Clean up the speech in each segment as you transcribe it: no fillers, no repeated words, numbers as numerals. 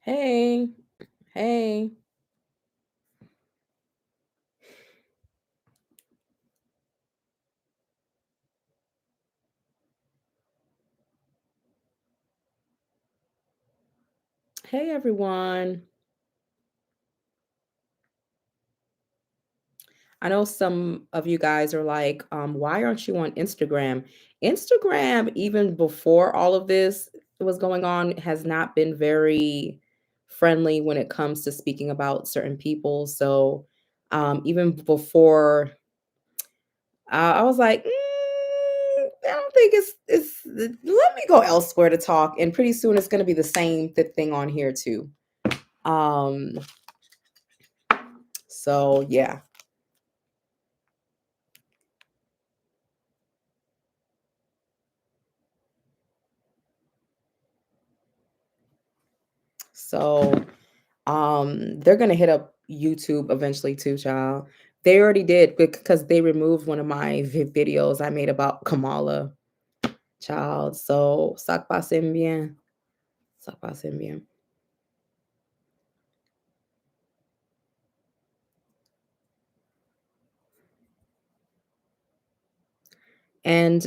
Hey, hey, hey everyone. I know some of you guys are like, why aren't you on Instagram? Instagram, even before all of this was going on, has not been very friendly when it comes to speaking about certain people. So even before, I was like, I don't think it's. Let me go elsewhere to talk, and pretty soon it's going to be the same thing on here too. Um, so yeah. So they're gonna hit up YouTube eventually too, child. They already did because they removed one of my videos I made about Kamala, child. So ça passe bien. Ça passe bien. And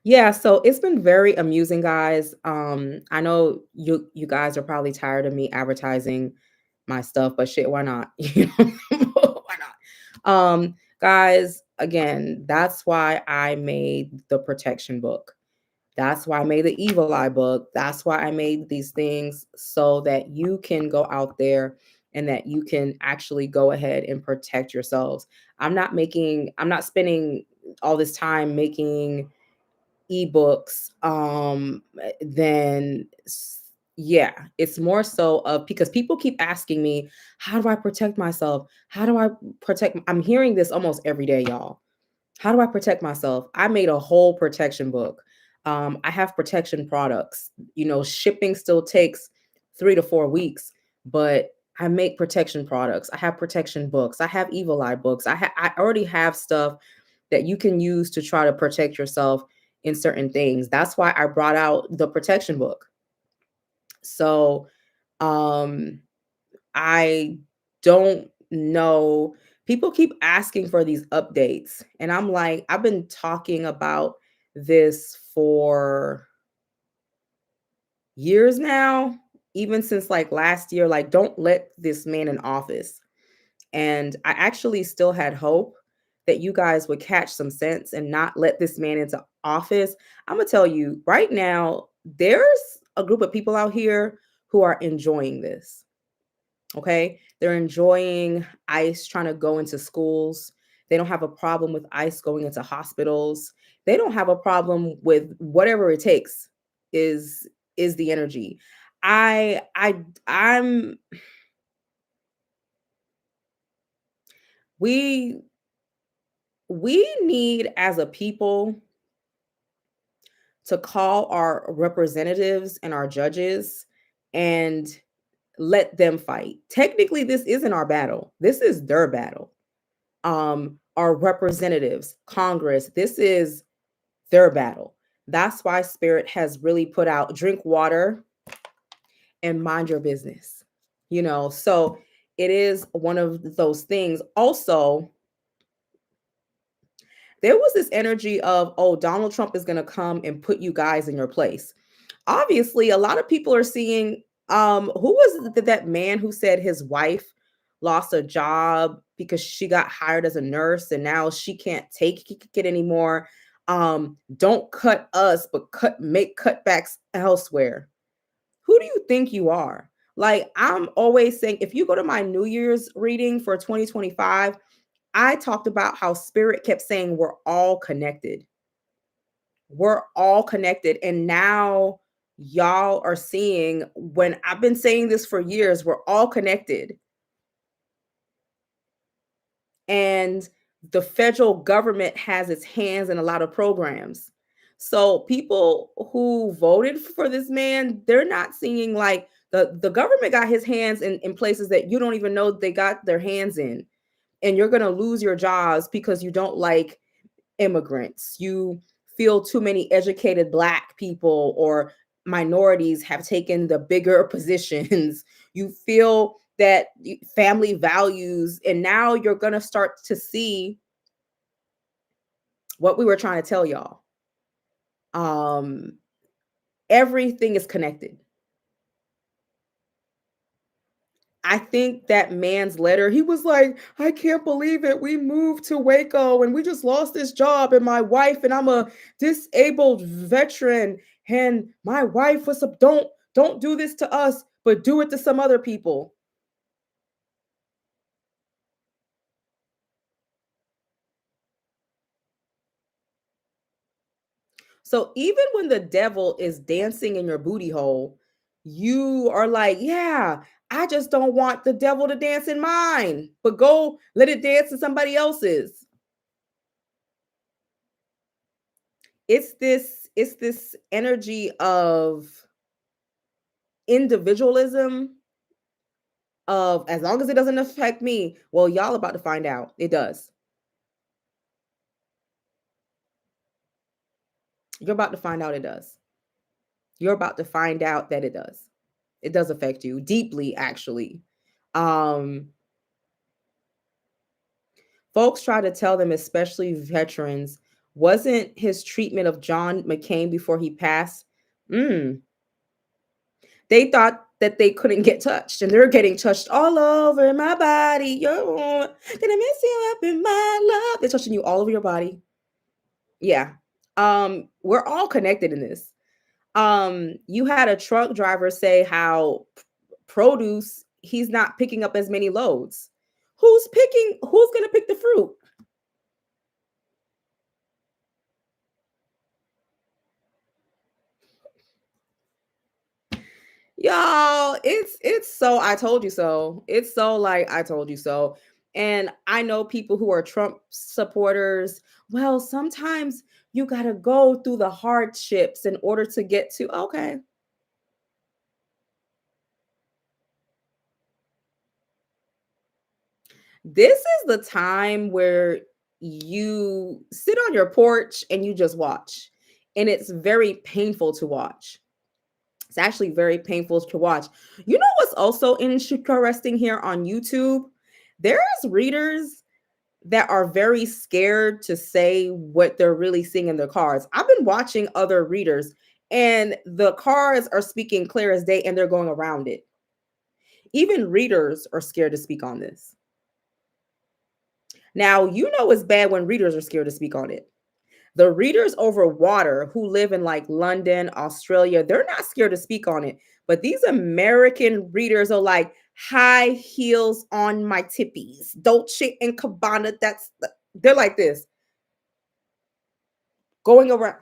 yeah, so it's been very amusing, guys. I know you guys are probably tired of me advertising my stuff, but shit, why not? Why not? Guys, again, that's why I made the protection book. That's why I made the evil eye book. That's why I made these things so that you can go out there and that you can actually go ahead and protect yourselves. I'm not spending all this time making ebooks then yeah, it's more so of because people keep asking me, how do I protect myself? How do I protect? I'm hearing this almost every day, y'all. How do I protect myself? I made a whole protection book. I have protection products. Shipping still takes 3 to 4 weeks, but I make protection products. I have protection books. I have evil eye books. I already have stuff that you can use to try to protect yourself in certain things. That's why I brought out the protection book. So um I don't know. People keep asking for these updates. And I'm like, I've been talking about this for years now, even since like last year. Like, don't let this man in office. And I actually still had hope that you guys would catch some sense and not let this man into office. I'm going to tell you right now, there's a group of people out here who are enjoying this. Okay. They're enjoying ICE trying to go into schools. They don't have a problem with ICE going into hospitals. They don't have a problem with whatever it takes is the energy. I'm we we need as a people to call our representatives and our judges and let them fight. Technically, this isn't our battle. This is their battle. Our representatives, Congress, this is their battle. That's why Spirit has really put out drink water and mind your business. So it is one of those things. Also, there was this energy of, oh, Donald Trump is going to come and put you guys in your place. Obviously, a lot of people are seeing who was that man who said his wife lost a job because she got hired as a nurse and now she can't take it anymore. Don't cut us, but make cutbacks elsewhere. Who do you think you are? Like, I'm always saying, if you go to my New Year's reading for 2025, I talked about how spirit kept saying we're all connected. We're all connected. And now y'all are seeing, when I've been saying this for years, we're all connected. And the federal government has its hands in a lot of programs. So people who voted for this man, they're not seeing like the government got his hands in places that you don't even know they got their hands in. And you're going to lose your jobs because you don't like immigrants. You feel too many educated black people or minorities have taken the bigger positions. You feel that family values, and now you're going to start to see what we were trying to tell y'all. Um, everything is connected. I think that man's letter, he was like, I can't believe it. We moved to Waco and we just lost this job. And my wife, and I'm a disabled veteran. And my wife was a don't do this to us, but do it to some other people. So even when the devil is dancing in your booty hole, you are like, yeah, I just don't want the devil to dance in mine, but go let it dance in somebody else's. It's this energy of individualism, of as long as it doesn't affect me. Well, y'all about to find out it does. You're about to find out it does. You're about to find out that it does. It does affect you deeply, actually. um Folks try to tell them, especially veterans, wasn't his treatment of John McCain before he passed, mm, they thought that they couldn't get touched, and they're getting touched all over my body. You're gonna miss you up in my love. They're touching you all over your body. Yeah. We're all connected in this. You had a truck driver say how produce, he's not picking up as many loads. Who's gonna pick the fruit? Y'all, it's so I told you so. It's so like I told you so. And I know people who are Trump supporters. Well, sometimes you got to go through the hardships in order to get to okay. This is the time where you sit on your porch and you just watch. And it's very painful to watch. It's actually very painful to watch. You know what's also interesting here on YouTube? There's readers that are very scared to say what they're really seeing in their cards. I've been watching other readers, and the cards are speaking clear as day and they're going around it. Even readers are scared to speak on this. Now, you know it's bad when readers are scared to speak on it. The readers over water who live in like London, Australia, they're not scared to speak on it. But these American readers are like high heels on my tippies, Dolce and Gabbana. They're like this going around.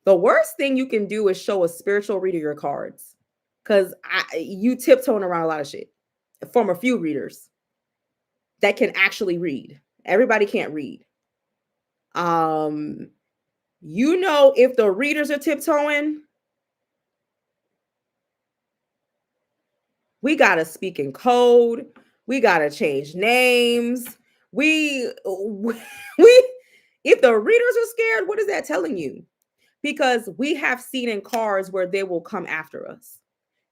The worst thing you can do is show a spiritual reader your cards, because you tiptoeing around a lot of shit from a few readers that can actually read. Everybody can't read. Um, if the readers are tiptoeing, we gotta speak in code. We gotta change names. We if the readers are scared, what is that telling you? Because we have seen in cars where they will come after us.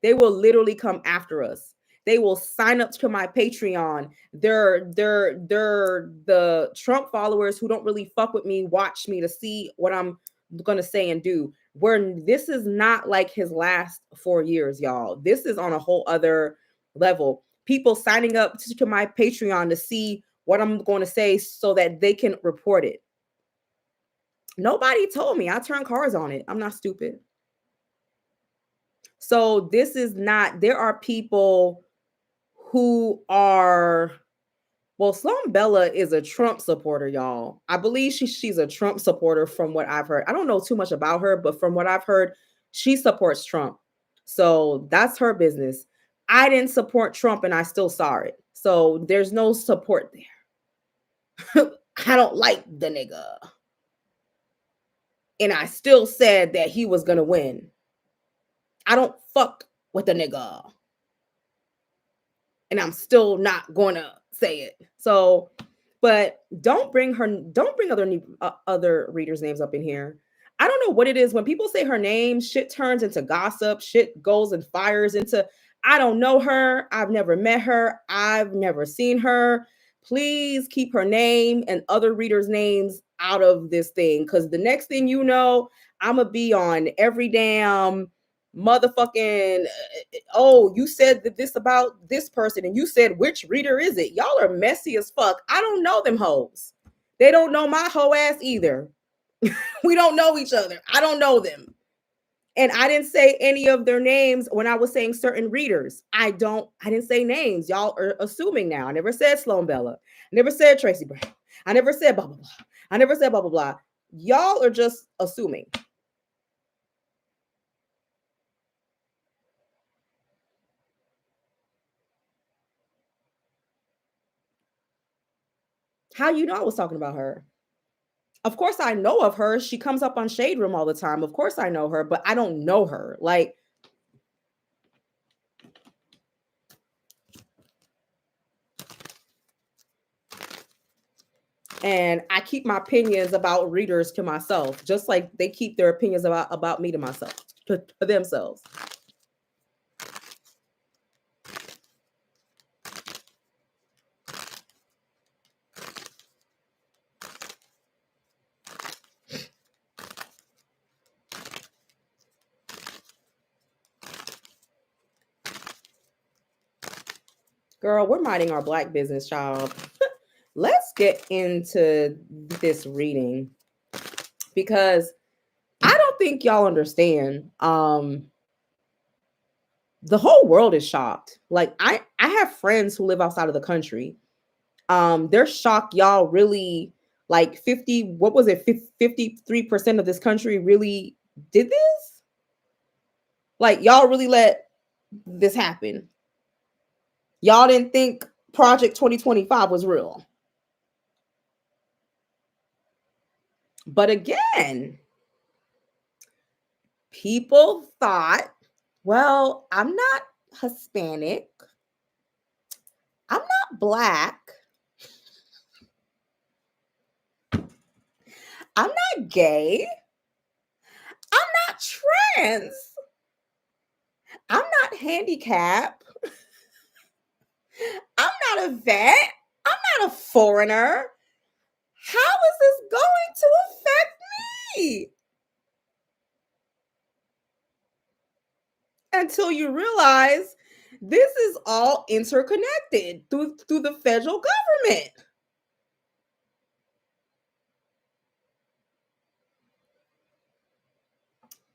They will literally come after us. They will sign up to my Patreon. They're the Trump followers who don't really fuck with me, watch me to see what I'm gonna say and do. Where this is not like his last 4 years, y'all. This is on a whole other level. People signing up to my Patreon to see what I'm going to say so that they can report it. Nobody told me. I turned cards on it. I'm not stupid. So this is not, there are people who are, well, Sloan Bella is a Trump supporter, y'all. I believe she's a Trump supporter from what I've heard. I don't know too much about her, but from what I've heard, she supports Trump. So that's her business. I didn't support Trump and I still saw it. So there's no support there. I don't like the nigga. And I still said that he was going to win. I don't fuck with the nigga. And I'm still not going to say it. So, but don't bring other readers' names up in here. I don't know what it is. When people say her name, shit turns into gossip, shit goes and fires into, I don't know her. I've never met her. I've never seen her. Please keep her name and other readers' names out of this thing. Cause the next thing you know, I'm gonna be on every damn motherfucking oh, you said that this about this person, and you said which reader is it? Y'all are messy as fuck. I don't know them hoes. They don't know my hoe ass either. We don't know each other. I don't know them. And I didn't say any of their names when I was saying certain readers. I didn't say names. Y'all are assuming now. I never said Sloan Bella. I never said Tracy Brown. I never said blah, blah, blah. I never said blah, blah, blah. Y'all are just assuming. How you know I was talking about her? Of course I know of her. She comes up on Shade Room all the time. Of course I know her, but I don't know her. Like, and I keep my opinions about readers to myself, just like they keep their opinions about me to myself, to themselves. Girl, we're minding our Black business, child. Let's get into this reading because I don't think y'all understand. The whole world is shocked. Like I have friends who live outside of the country. They're shocked y'all really like 50, what was it? 53% of this country really did this? Like y'all really let this happen. Y'all didn't think Project 2025 was real. But again, people thought, well, I'm not Hispanic. I'm not Black. I'm not gay. I'm not trans. I'm not handicapped. I'm not a vet. I'm not a foreigner. How is this going to affect me? Until you realize this is all interconnected through the federal government.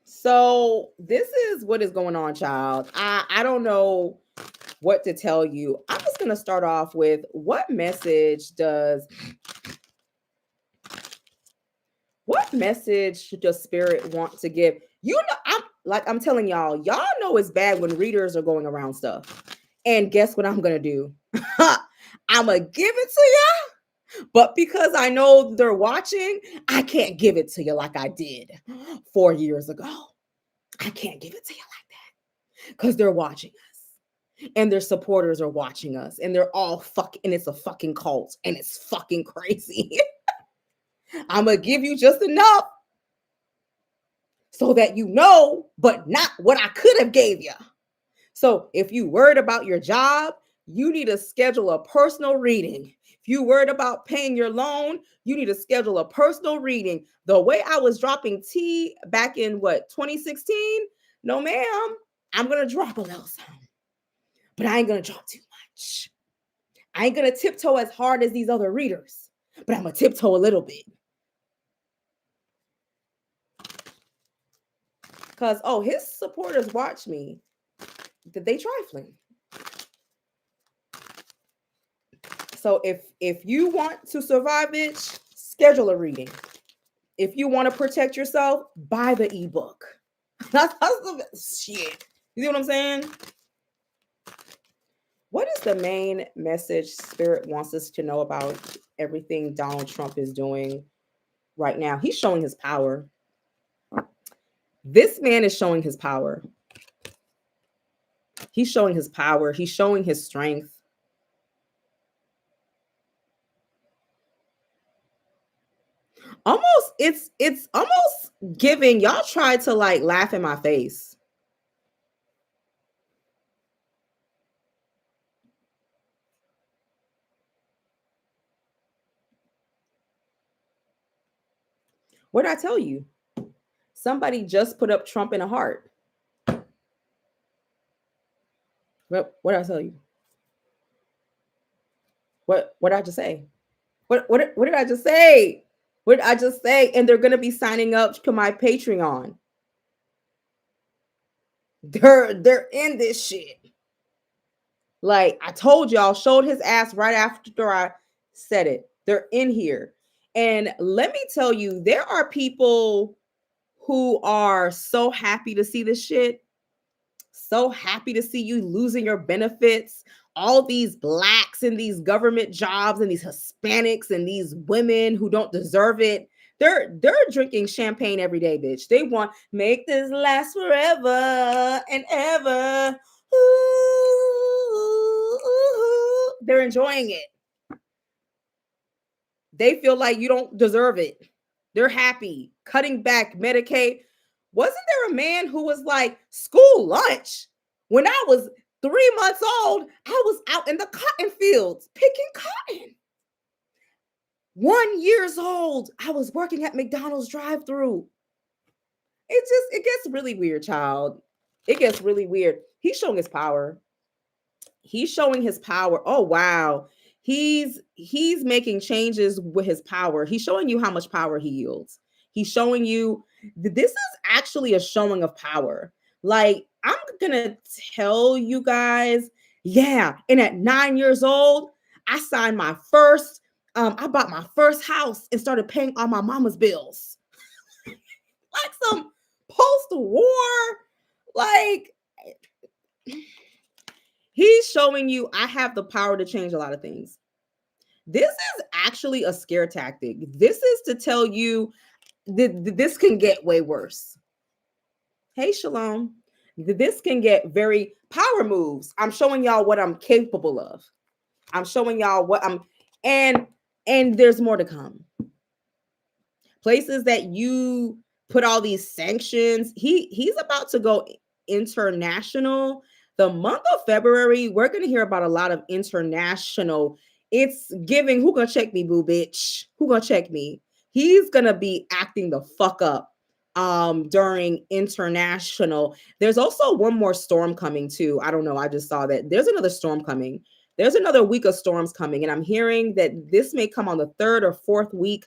So this is what is going on, child. I don't know what to tell you. I'm just gonna start off with what message does Spirit want to give? You know, I'm telling y'all know it's bad when readers are going around stuff. And guess what I'm gonna do? I'm gonna give it to you, but because I know they're watching, I can't give it to you like I did 4 years ago. I can't give it to you like that because they're watching us and their supporters are watching us and they're all fucking, and it's a fucking cult and it's fucking crazy. I'm gonna give you just enough so that you know, but not what I could have gave you. So if you worried about your job, you need to schedule a personal reading. If you worried about paying your loan, you need to schedule a personal reading. The way I was dropping tea back in 2016, no ma'am, I'm gonna drop a little something, but I ain't gonna drop too much. I ain't gonna tiptoe as hard as these other readers, but I'm gonna tiptoe a little bit. Because, oh, his supporters watch me. That they trifling. So if you want to survive it, schedule a reading. If you want to protect yourself, buy the ebook. That's the shit. You see what I'm saying? What is the main message Spirit wants us to know about everything Donald Trump is doing right now? He's showing his power. This man is showing his power. He's showing his power. He's showing his strength. Almost, it's almost giving. Y'all tried to like laugh in my face. What did I tell you? Somebody just put up Trump in a heart. What did I tell you? What did I just say? What did I just say? What did I just say? And they're gonna be signing up to my Patreon. They're in this shit. Like I told y'all, showed his ass right after I said it. They're in here. And let me tell you, there are people who are so happy to see this shit. So happy to see you losing your benefits. All these blacks in these government jobs and these Hispanics and these women who don't deserve it. They're drinking champagne every day, bitch. They want make this last forever and ever. Ooh, they're enjoying it. They feel like you don't deserve it. They're happy. Cutting back Medicaid. Wasn't there a man who was like, school lunch? When I was 3 months old, I was out in the cotton fields picking cotton. 1 years old, I was working at McDonald's drive-through. It gets really weird, child. It gets really weird. He's showing his power. He's showing his power. Oh wow. He's making changes with his power. He's showing you how much power he yields. He's showing you this is actually a showing of power. Like I'm gonna tell you guys, yeah. And at 9 years old, I signed my first. I bought my first house and started paying all my mama's bills, like some post-war, like he's showing you I have the power to change a lot of things. This is actually a scare tactic. This is to tell you that this can get way worse. Hey, Shalom. This can get very power moves. I'm showing y'all what I'm capable of. I'm showing y'all what I'm and there's more to come. Places that you put all these sanctions. He's about to go international. The month of February, we're going to hear about a lot of international. It's giving, who gonna check me, boo bitch? Who gonna check me? He's gonna be acting the fuck up during international. There's also one more storm coming too. I don't know. I just saw that there's another storm coming. There's another week of storms coming, and I'm hearing that this may come on the 3rd or 4th week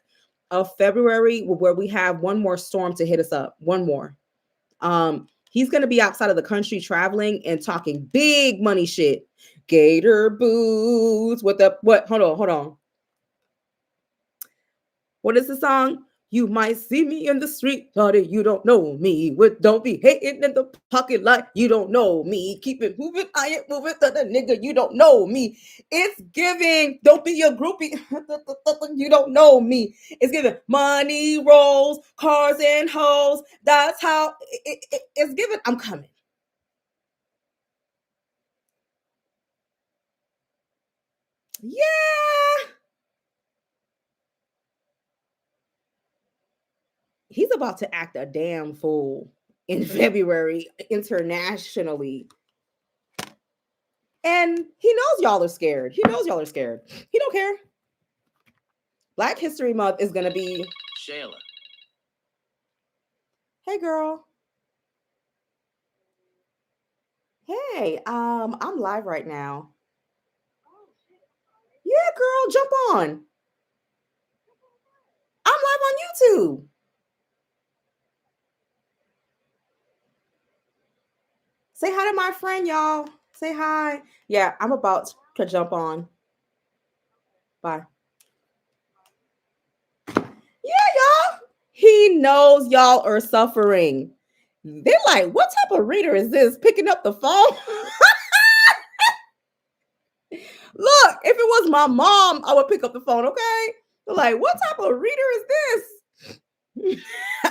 of February, where we have one more storm to hit us up. One more. He's going to be outside of the country traveling and talking big money shit. Gator boots. What the what? Hold on. What is the song? You might see me in the street, honey. You don't know me. Don't be hating in the pocket like you don't know me. Keep it moving. I ain't moving to the nigga. You don't know me. It's giving. Don't be a groupie. You don't know me. It's giving money rolls, cars and hoes. That's how it's giving. I'm coming. Yeah. He's about to act a damn fool in February internationally. And he knows y'all are scared. He knows y'all are scared. He don't care. Black History Month is gonna be Shayla. Hey girl. Hey, I'm live right now. Yeah, girl, jump on. I'm live on YouTube. Say hi to my friend, y'all. Say hi. Yeah, I'm about to jump on. Bye. Yeah, y'all. He knows y'all are suffering. They're like, what type of reader is this picking up the phone? Look, if it was my mom, I would pick up the phone, okay? They're like, what type of reader is this?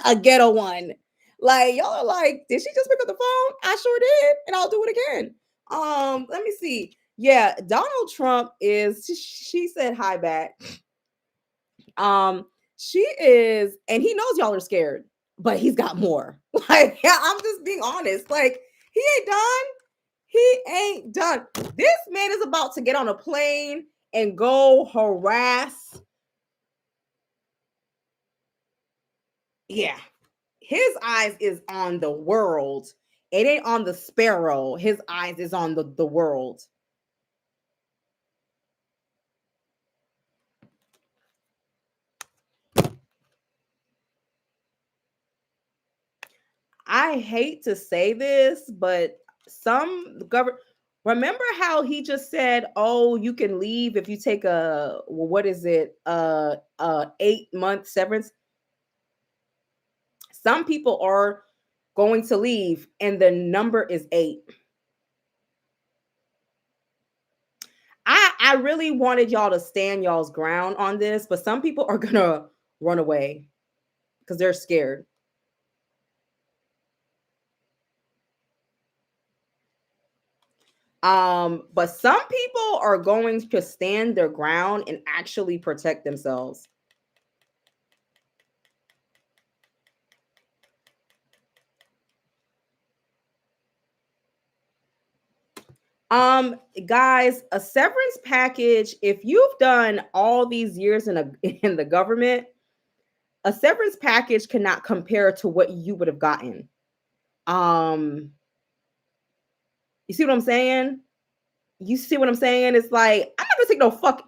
A ghetto one. Like, y'all are like, did she just pick up the phone? I sure did, and I'll do it again. Let me see. Yeah, Donald Trump is she said hi back. Um, She is, and he knows y'all are scared, but he's got more. Like, yeah, I'm just being honest. Like, he ain't done. He ain't done. This man is about to get on a plane and go harass. Yeah. His eyes is on the world. It ain't on the sparrow. His eyes is on the world. I hate to say this, but some government, remember how he just said, "Oh, you can leave if you take a, what is it, 8-month severance." Some people are going to leave, and the number is 8. I really wanted y'all to stand y'all's ground on this, but some people are gonna run away because they're scared. But some people are going to stand their ground and actually protect themselves. Guys, a severance package, if you've done all these years in the government, a severance package cannot compare to what you would have gotten. Um, you see what I'm saying? You see what I'm saying? It's like, I'm not gonna take no fuck.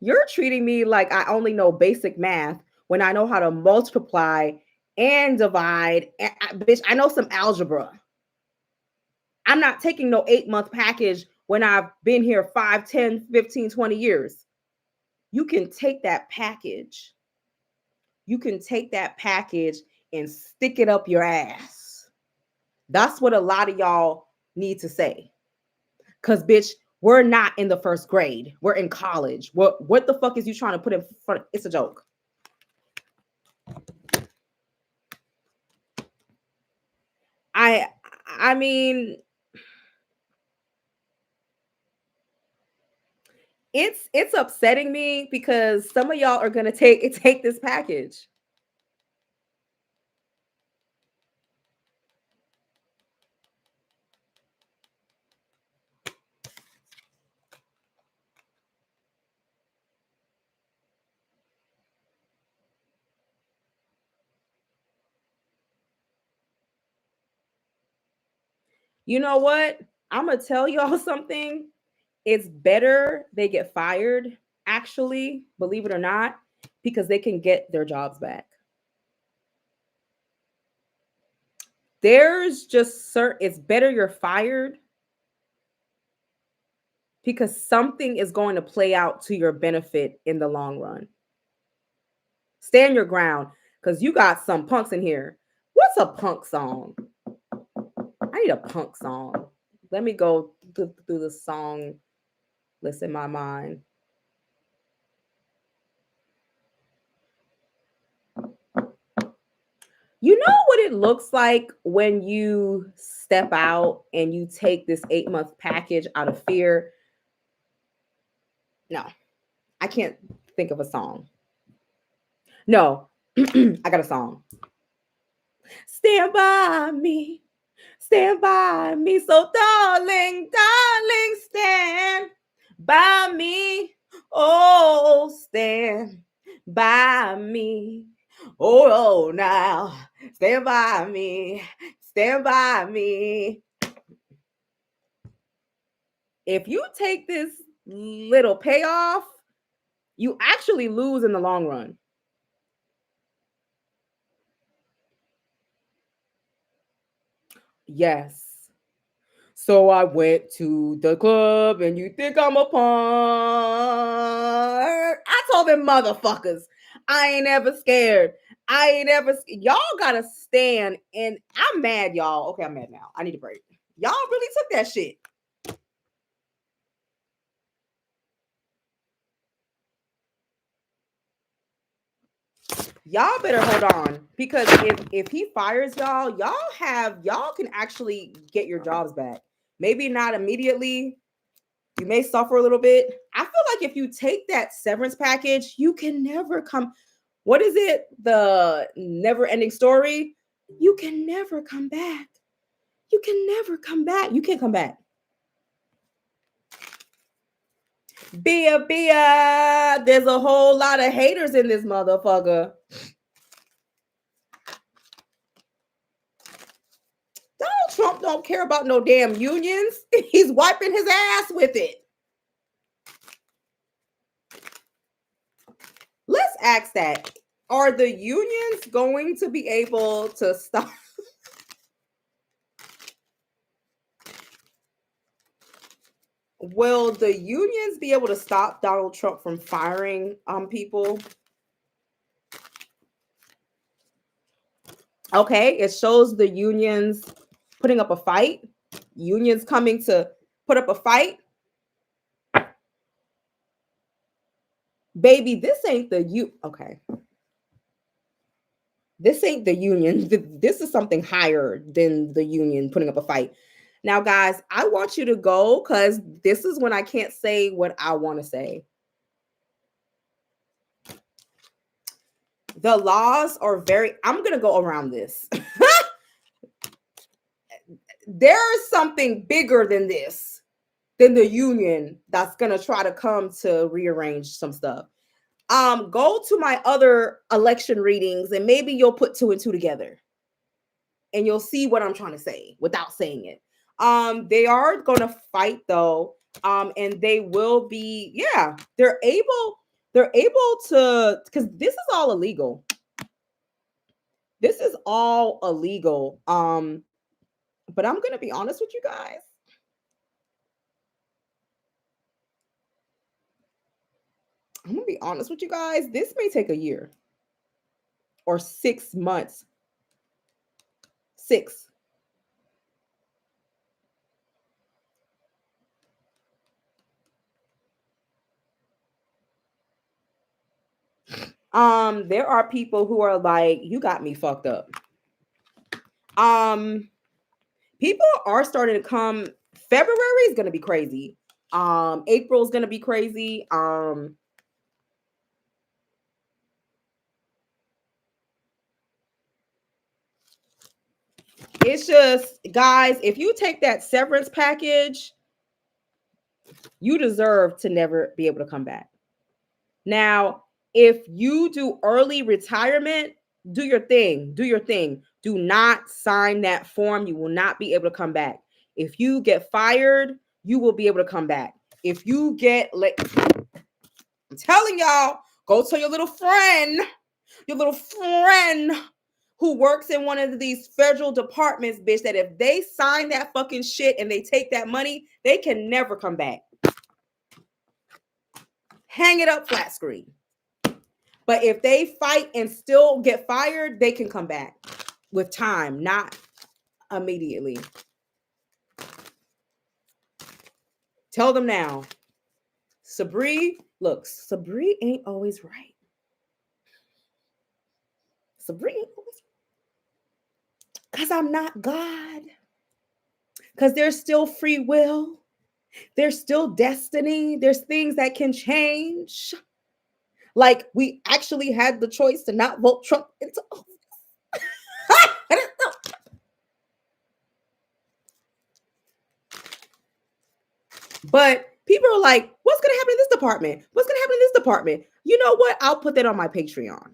You're treating me like I only know basic math when I know how to multiply and divide. Bitch, I know some algebra. I'm not taking no 8-month package when I've been here 5, 10, 15, 20 years. You can take that package. You can take that package and stick it up your ass. That's what a lot of y'all need to say. Cause bitch, we're not in the first grade. We're in college. What the fuck is you trying to put in front? It's a joke. I mean, it's upsetting me because some of y'all are gonna take this package. You know what? I'm gonna tell y'all something. It's better they get fired, actually, believe it or not, because they can get their jobs back. There's just certain, it's better you're fired because something is going to play out to your benefit in the long run. Stand your ground because you got some punks in here. What's a punk song? I need a punk song. Let me go through the song list in my mind. You know what it looks like when you step out and you take this 8-month package out of fear? No, I can't think of a song. No, I got a song. Stand by me. Stand by me. So, darling, darling, stand by me. Oh, stand by me. Oh, now, stand by me. Stand by me. If you take this little payoff, you actually lose in the long run. Yes. So I went to the club and you think I'm a punk. I told them motherfuckers, I ain't ever scared. I ain't ever, y'all gotta stand. And I'm mad, y'all. Okay, I'm mad now. I need a break. Y'all really took that shit. Y'all better hold on because if he fires y'all can actually get your jobs back. Maybe not immediately, You may suffer a little bit. I feel like if you take that severance package, you can never come. What is it? The never ending story? You can never come back. You can never come back. You can't come back. Bia, there's a whole lot of haters in this motherfucker. Donald Trump don't care about no damn unions. He's wiping his ass with it. Let's ask that. Are the unions going to be able to stop? Will the unions be able to stop Donald Trump from firing people? Okay, it shows the unions putting up a fight. Unions coming to put up a fight. Baby, this ain't the okay. This ain't the union. This is something higher than the union putting up a fight. Now, guys, I want you to go because this is when I can't say what I want to say. The laws are I'm going to go around this. There's something bigger than this, than the union that's going to try to come to rearrange some stuff. Go to my other election readings and maybe you'll put 2 and 2 together and you'll see what I'm trying to say without saying it. They are going to fight though. And they will be, yeah, they're able to, because this is all illegal. This is all illegal. But I'm going to be honest with you guys. I'm going to be honest with you guys. This may take a year or 6 months. 6. There are people who are like, you got me fucked up. People are starting to come. February is going to be crazy. April is going to be crazy. It's just, guys, if you take that severance package, you deserve to never be able to come back. Now, if you do early retirement, do your thing. Do your thing. Do not sign that form. You will not be able to come back. If you get fired, you will be able to come back. If you get I'm telling y'all, go tell your little friend who works in one of these federal departments, bitch, that if they sign that fucking shit and they take that money, they can never come back. Hang it up flat screen. But if they fight and still get fired, they can come back with time, not immediately. Tell them now. Sabree, look, Sabree ain't always right. Sabree ain't always right. Because I'm not God. Because there's still free will. There's still destiny. There's things that can change. Like, we actually had the choice to not vote Trump into office. But people are like, what's going to happen in this department? What's going to happen in this department? You know what? I'll put that on my Patreon.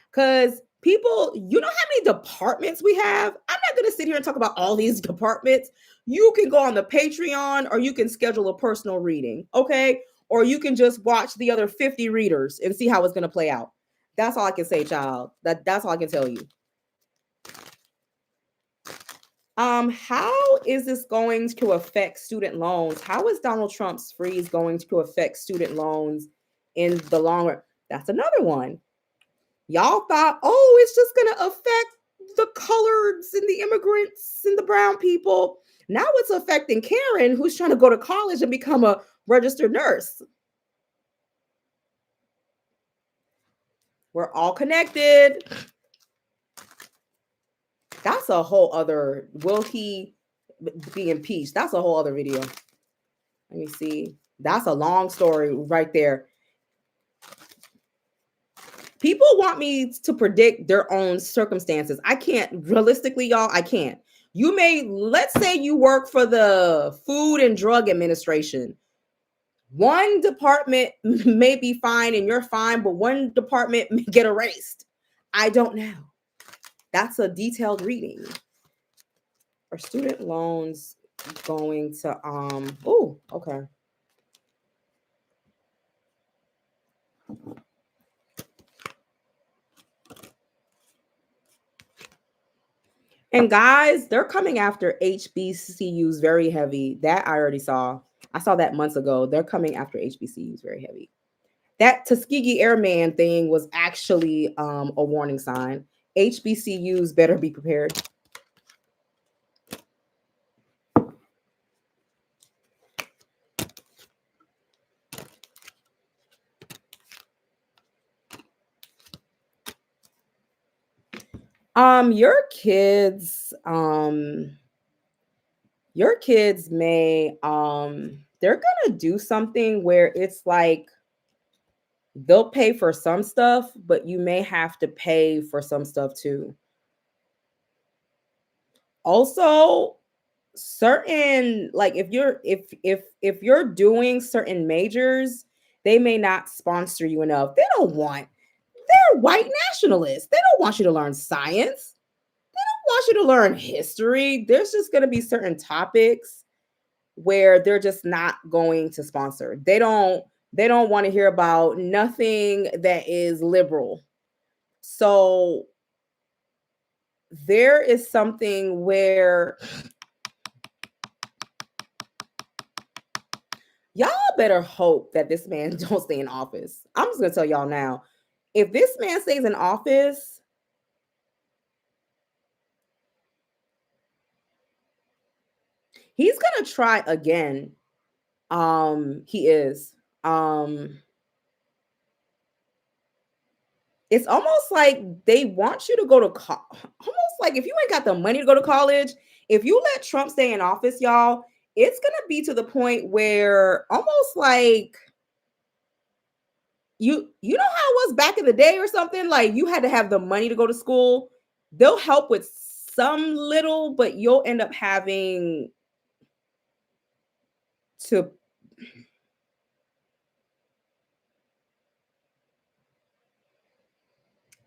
Because people, you know how many departments we have? I'm not going to sit here and talk about all these departments. You can go on the Patreon or you can schedule a personal reading, okay? Or you can just watch the other 50 readers and see how it's going to play out. That's all I can say, child. That's all I can tell you. How is this going to affect student loans? How is Donald Trump's freeze going to affect student loans in the long run? That's another one. Y'all thought, oh, it's just going to affect the coloreds and the immigrants and the brown people. Now it's affecting Karen, who's trying to go to college and become a registered nurse. We're all connected. That's a whole other, will he be impeached? That's a whole other video. Let me see. That's a long story right there. People want me to predict their own circumstances. I can't. Realistically, y'all, I can't. You may, let's say you work for the Food and Drug Administration. One department may be fine and you're fine, but one department may get erased. I don't know. That's a detailed reading. Are student loans going to oh, okay. And guys, they're coming after HBCUs very heavy. That I already saw. I saw that months ago. They're coming after HBCUs very heavy. That Tuskegee Airman thing was actually a warning sign. HBCUs better be prepared. Your kids, may they're gonna do something where it's like they'll pay for some stuff, but you may have to pay for some stuff too. Also, certain, like, if you're doing certain majors, they may not sponsor you enough. They don't want, they're white nationalists. They don't want you to learn science. They don't want you to learn history. There's just going to be certain topics where they're just not going to sponsor. They don't want to hear about nothing that is liberal. So there is something where y'all better hope that this man don't stay in office. I'm just gonna tell y'all now. If this man stays in office, he's gonna try again. He is. Um, it's almost like they want you to go to almost like if you ain't got the money to go to college, if you let Trump stay in office, y'all, it's gonna be to the point where almost like you know how it was back in the day or something, like you had to have the money to go to school. They'll help with some little, but you'll end up having to.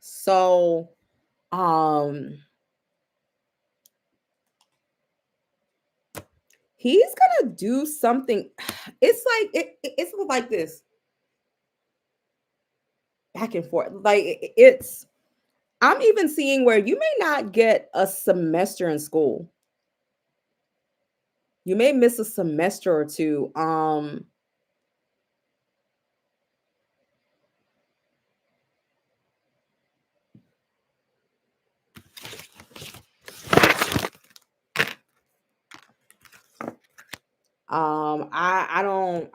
So um he's gonna do something. It's like it's like this back and forth, like it's, I'm even seeing where you may not get a semester in school. You may miss a semester or two. I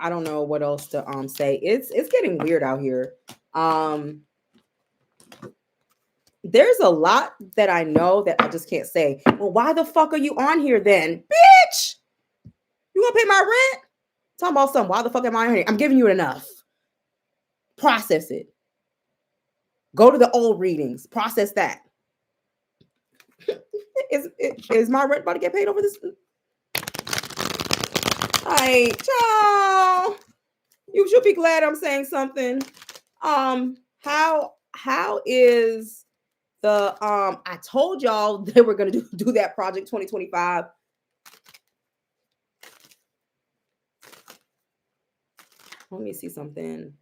don't know what else to say. It's getting weird out here. Um there's a lot that I know that I just can't say. Well, why the fuck are you on here then? Bitch! You gonna pay my rent? Talking about something. Why the fuck am I on here? I'm giving you enough. Process it. Go to the old readings. Process that. Is my rent about to get paid over this? Hey, ciao. You should be glad I'm saying something. How is the I told y'all they were gonna do that project 2025. Let me see something.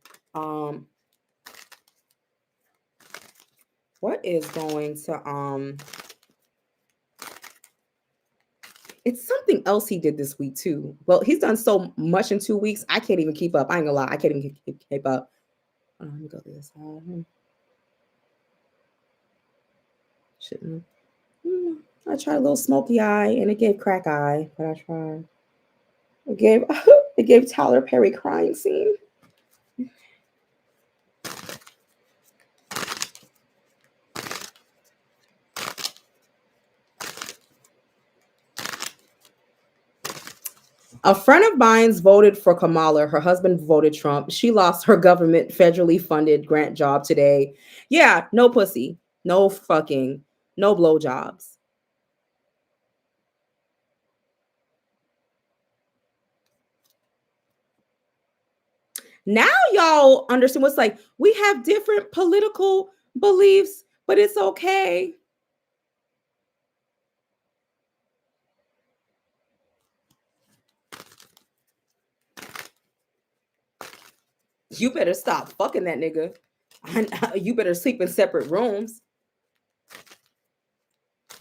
What is going to it's something else he did this week too. Well, he's done so much in 2 weeks. I can't even keep up. I ain't gonna lie. I can't even keep up. Let me go this side. Shouldn't. I tried a little smoky eye and it gave crack eye, but I tried. It gave it gave Tyler Perry crying scene. A friend of mine's voted for Kamala. Her husband voted Trump. She lost her government federally funded grant job today. Yeah, no pussy, no fucking, no blowjobs. Now y'all understand what's like. We have different political beliefs, but it's okay. You better stop fucking that nigga. You better sleep in separate rooms.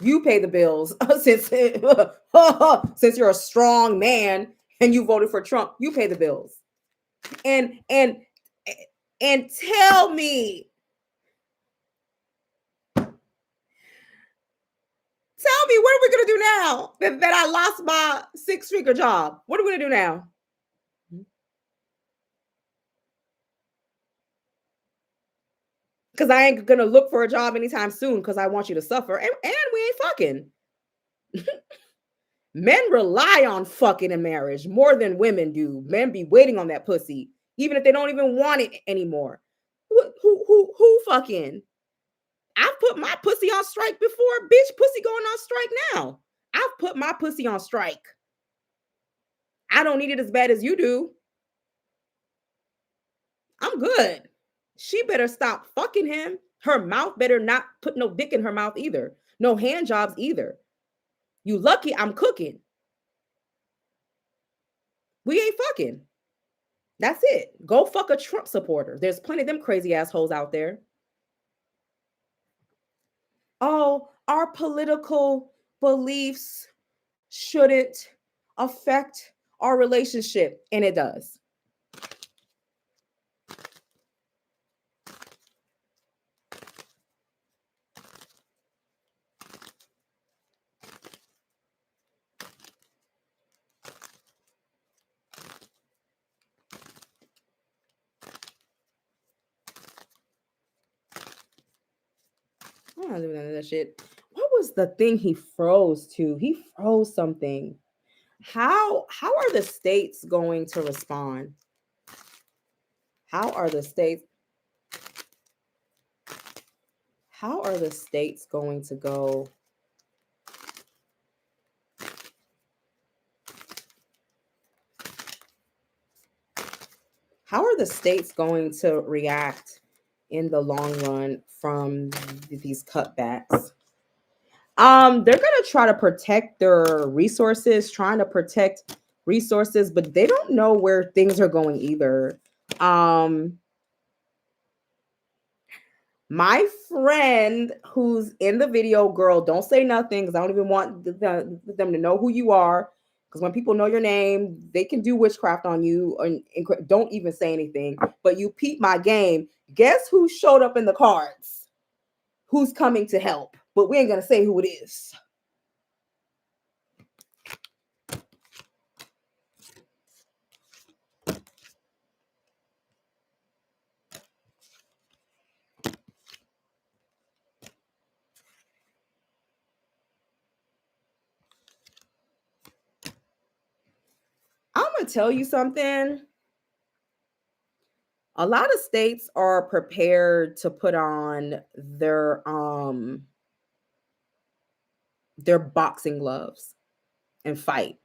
You pay the bills since since you're a strong man and you voted for Trump. You pay the bills. And tell me, what are we gonna do now that I lost my six-figure job? What are we gonna do now? Because I ain't gonna look for a job anytime soon because I want you to suffer. And we ain't fucking. Men rely on fucking in marriage more than women do. Men be waiting on that pussy, even if they don't even want it anymore. Who fucking? I've put my pussy on strike before. Bitch, pussy going on strike now. I've put my pussy on strike. I don't need it as bad as you do. I'm good. She better stop fucking him. Her mouth better not put no dick in her mouth either. No hand jobs either. You lucky I'm cooking. We ain't fucking. That's it. Go fuck a Trump supporter. There's plenty of them crazy assholes out there. Oh, our political beliefs shouldn't affect our relationship. And it does. I'm not doing none of that shit. What was the thing he froze to? He froze something. How are the states going to respond? How are the states going to go? How are the states going to react in the long run from these cutbacks? They're gonna try to protect their resources, trying to protect resources, but they don't know where things are going either. My friend who's in the video, girl, don't say nothing because I don't even want them to know who you are. Because when people know your name, they can do witchcraft on you. And don't even say anything. But you peep my game. Guess who showed up in the cards? Who's coming to help? But we ain't gonna say who it is. I'm gonna tell you something. A lot of states are prepared to put on their boxing gloves and fight.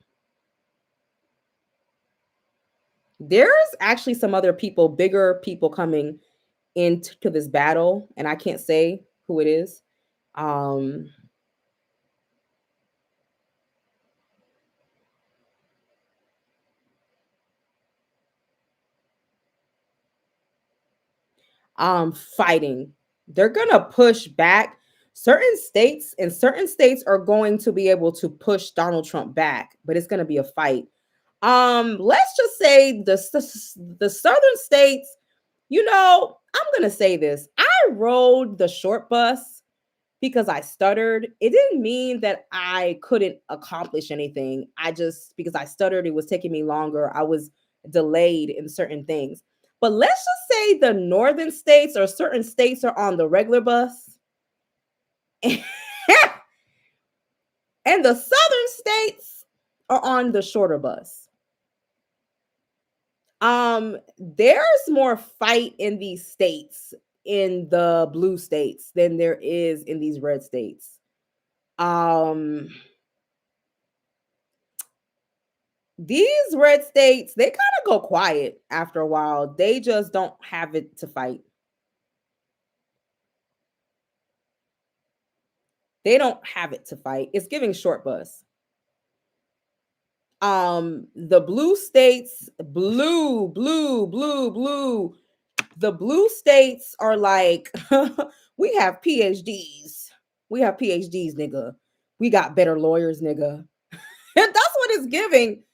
There's actually some other people, bigger people coming into this battle, and I can't say who it is. Um, Fighting. They're gonna push back. Certain states are going to be able to push Donald Trump back, but it's gonna be a fight. Let's just say the southern states, I'm gonna say this. I rode the short bus because I stuttered. It didn't mean that I couldn't accomplish anything. I just, because I stuttered, it was taking me longer. I was delayed in certain things. But let's just say the northern states or certain states are on the regular bus. And the southern states are on the shorter bus. There's more fight in these states, in the blue states, than there is in these red states. Um, these red states, they kind of go quiet after a while. They just don't have it to fight. They don't have it to fight. It's giving short bus. The blue states, blue, the blue states are like, we have PhDs. We have PhDs, nigga. We got better lawyers, nigga. And that's what it's giving.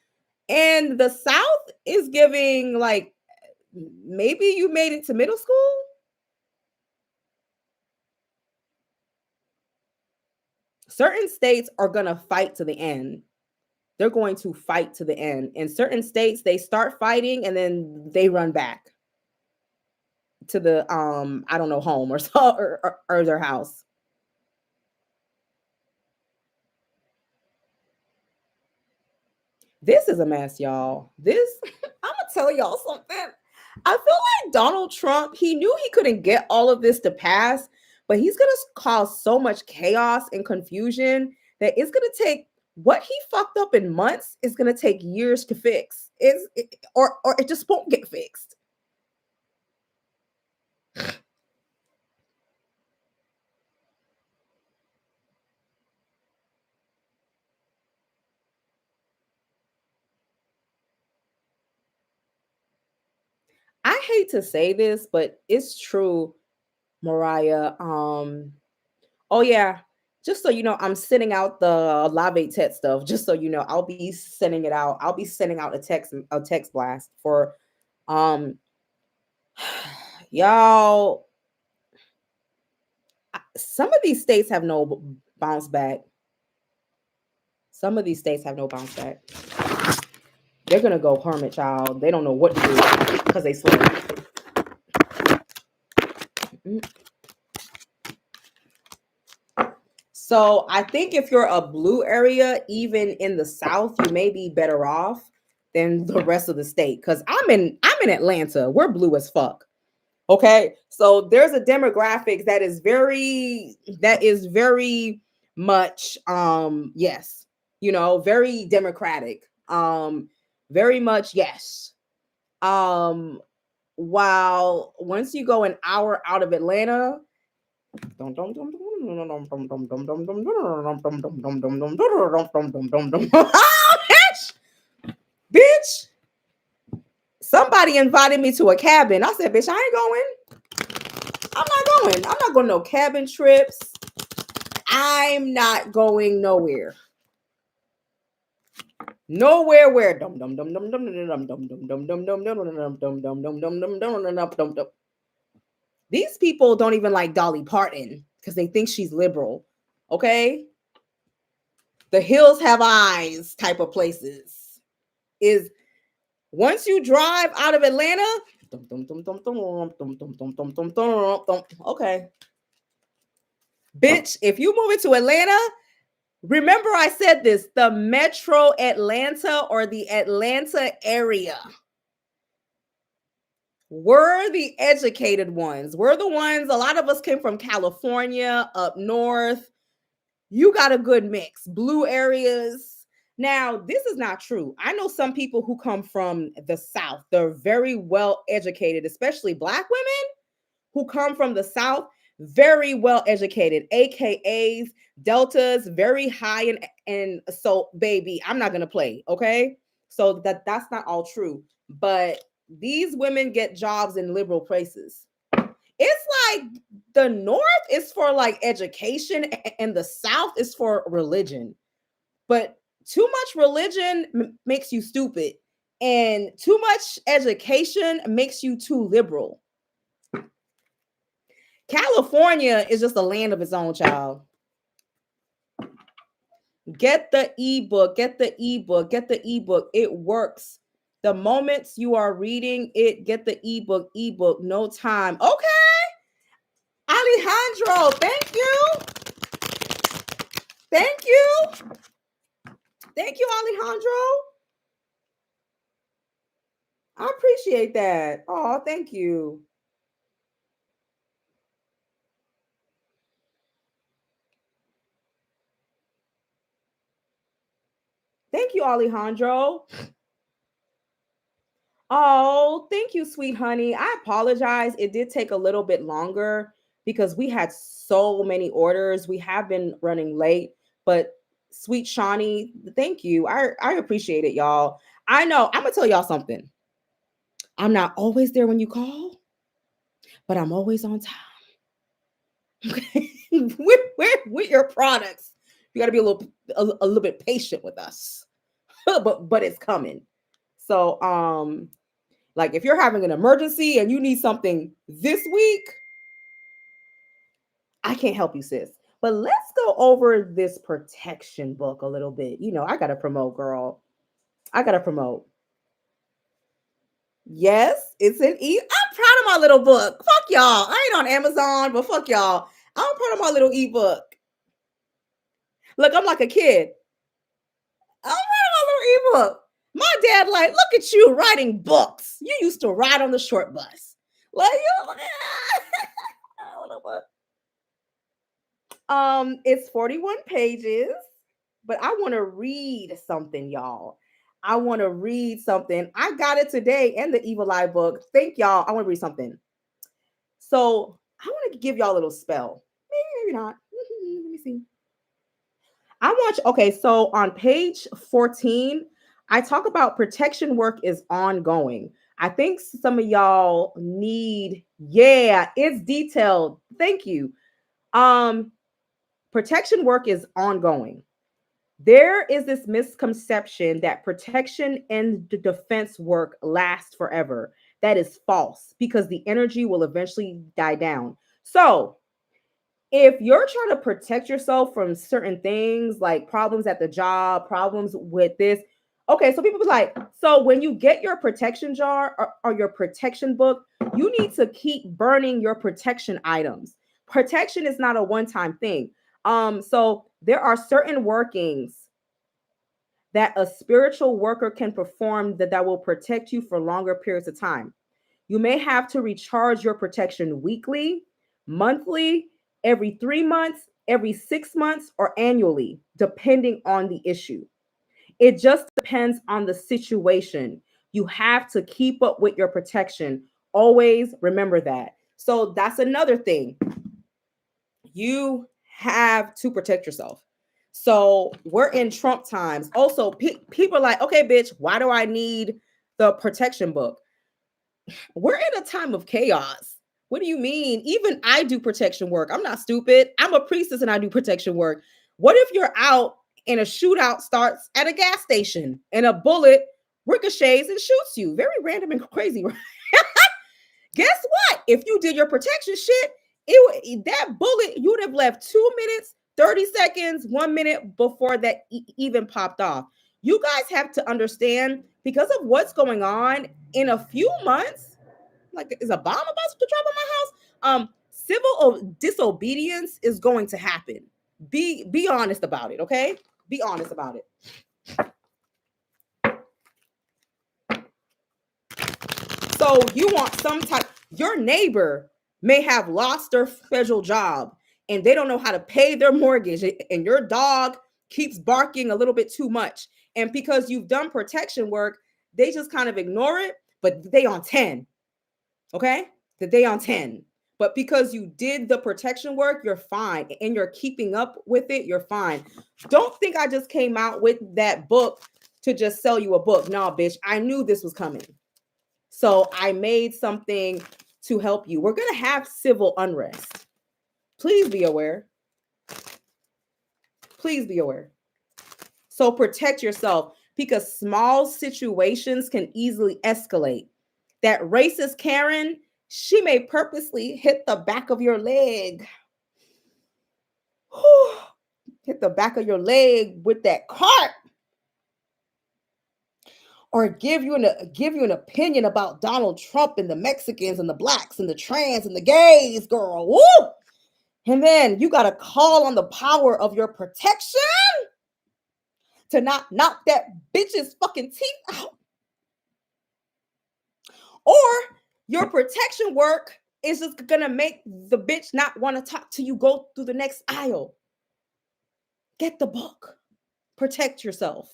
And the South is giving like, maybe you made it to middle school. Certain states are going to fight to the end. They're going to fight to the end. In certain states, they start fighting and then they run back to the I don't know, home or so, or their house. This is a mess, y'all. This I'm gonna tell y'all something. I feel like Donald Trump, he knew he couldn't get all of this to pass, but he's gonna cause so much chaos and confusion that it's gonna take what he fucked up in months is gonna take years to fix. Or it just won't get fixed. I hate to say this, but it's true, Mariah. Oh yeah, just so you know, I'm sending out the Lave Tet stuff. Just so you know, I'll be sending it out. I'll be sending out a text blast for um y'all. Some of these states have no bounce back. Some of these states have no bounce back. They're gonna go hermit, child. They don't know what to do because they swear. So I think if you're a blue area, even in the South, you may be better off than the rest of the state. Because I'm in Atlanta. We're blue as fuck. Okay. So there's a demographic that is very much yes, very democratic. Very much yes. Um while once you go an hour out of Atlanta, bitch, somebody invited me to a cabin. I said, bitch, I ain't going. I'm not going. I'm not going to no cabin trips. I'm not going nowhere. Nowhere where these people don't even like Dolly Parton because they think she's liberal. Okay? The hills have eyes type of places is once you drive out of Atlanta, okay. Bitch, if you move into Atlanta, remember I said this, the metro Atlanta or the Atlanta area. We're the educated ones. We're the ones, a lot of us came from California, up north. You got a good mix. Blue areas. Now, this is not true. I know some people who come from the South. They're very well educated, especially Black women who come from the South, very well educated, AKAs, deltas, very high. And so, baby, I'm not going to play. Okay. So that's not all true. But these women get jobs in liberal places. It's like the North is for like education and the South is for religion. But too much religion makes you stupid, and too much education makes you too liberal. California is just a land of its own, child. Get the ebook, get the ebook, get the ebook. It works. The moments you are reading it, get the ebook, no time. Okay. Alejandro, thank you. Thank you. Thank you, Alejandro. I appreciate that. Oh, thank you. Thank you, Alejandro. Oh, thank you, sweet honey. I apologize. It did take a little bit longer because we had so many orders. We have been running late, but sweet Shawnee, thank you. I appreciate it, y'all. I know. I'm gonna tell y'all something. I'm not always there when you call, but I'm always on time. Okay, with your products, you got to be a little bit patient with us, but it's coming. So like if you're having an emergency and you need something this week, I can't help you, sis. But let's go over this protection book a little bit. You know, I gotta promote, girl. I gotta promote. Yes, it's an I'm proud of my little book. Fuck y'all. I ain't on Amazon, but fuck y'all. I'm proud of my little ebook. Look, I'm like a kid. I'm proud of my little ebook. My dad, like, look at you writing books. You used to ride on the short bus. Like, you it's 41 pages, but I want to read something, y'all. I want to read something. I got it today in the Evil Eye book. Thank y'all. I want to read something. So I want to give y'all a little spell. Maybe not. Let me see. I want you, okay, so on page 14, I talk about protection work is ongoing. I think some of y'all need, yeah, it's detailed. Thank you. Um, Protection work is ongoing. There is this misconception that protection and the defense work lasts forever. That is false because the energy will eventually die down. So, if you're trying to protect yourself from certain things like problems at the job, problems with this, okay, so people be like, so when you get your protection jar or your protection book, you need to keep burning your protection items. Protection is not a one-time thing. So there are certain workings that a spiritual worker can perform that will protect you for longer periods of time. You may have to recharge your protection weekly, monthly, every 3 months, every 6 months, or annually, depending on the issue. It just depends on the situation. You have to keep up with your protection. Always remember that. So that's another thing. You have to protect yourself. So we're in Trump times. Also, people are like, okay, bitch, why do I need the protection book? We're in a time of chaos. What do you mean? Even I do protection work. I'm not stupid. I'm a priestess and I do protection work. What if you're out and a shootout starts at a gas station and a bullet ricochets and shoots you? Very random and crazy. Guess what? If you did your protection shit, that bullet you would have left 2 minutes, 30 seconds, 1 minute before that even popped off. You guys have to understand because of what's going on in a few months. Like, is a bomb about to drop on my house? Civil disobedience is going to happen. Be honest about it, okay? Be honest about it. So you want some type, your neighbor may have lost their federal job and they don't know how to pay their mortgage, and your dog keeps barking a little bit too much. And because you've done protection work, they just kind of ignore it, but they on 10. Okay? That they on 10. But because you did the protection work, you're fine. And you're keeping up with it, you're fine. Don't think I just came out with that book to just sell you a book. Nah, bitch. I knew this was coming. So I made something to help you. We're going to have civil unrest. Please be aware. Please be aware. So protect yourself because small situations can easily escalate. That racist Karen, she may purposely hit the back of your leg. Hit the back of your leg with that cart. Or give you an opinion about Donald Trump and the Mexicans and the blacks and the trans and the gays, girl. Woo! And then you got to call on the power of your protection to not knock that bitch's fucking teeth out. Or your protection work is just gonna make the bitch not want to talk to you, go through the next aisle. Get the book. Protect yourself.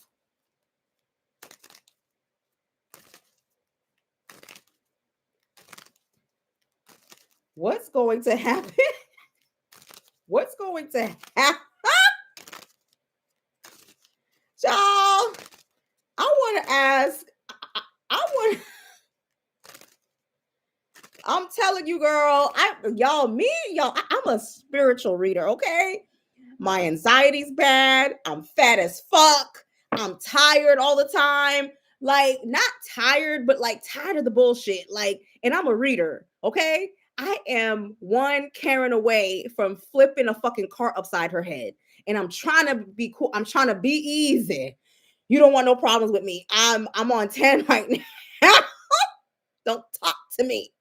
What's going to happen? What's going to happen? Y'all, I want to ask. I want. I'm telling you, girl. I'm a spiritual reader. Okay, my anxiety's bad. I'm fat as fuck. I'm tired all the time. Like, not tired, but like tired of the bullshit. Like, and I'm a reader. Okay, I am one Karen away from flipping a fucking car upside her head. And I'm trying to be cool. I'm trying to be easy. You don't want no problems with me. I'm on 10 right now. Don't talk to me.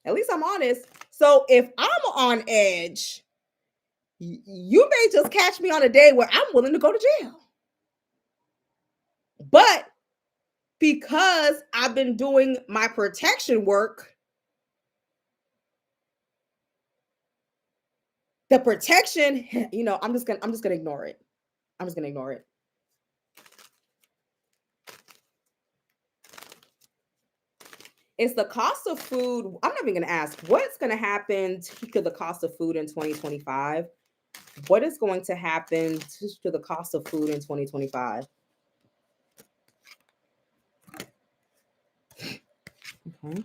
At least I'm honest. So if I'm on edge, you may just catch me on a day where I'm willing to go to jail. But because I've been doing my protection work, the protection, I'm just gonna ignore it. I'm just gonna ignore it. It's the cost of food. I'm not even gonna ask what's gonna happen to the cost of food in 2025. What is going to happen to the cost of food in 2025? Okay.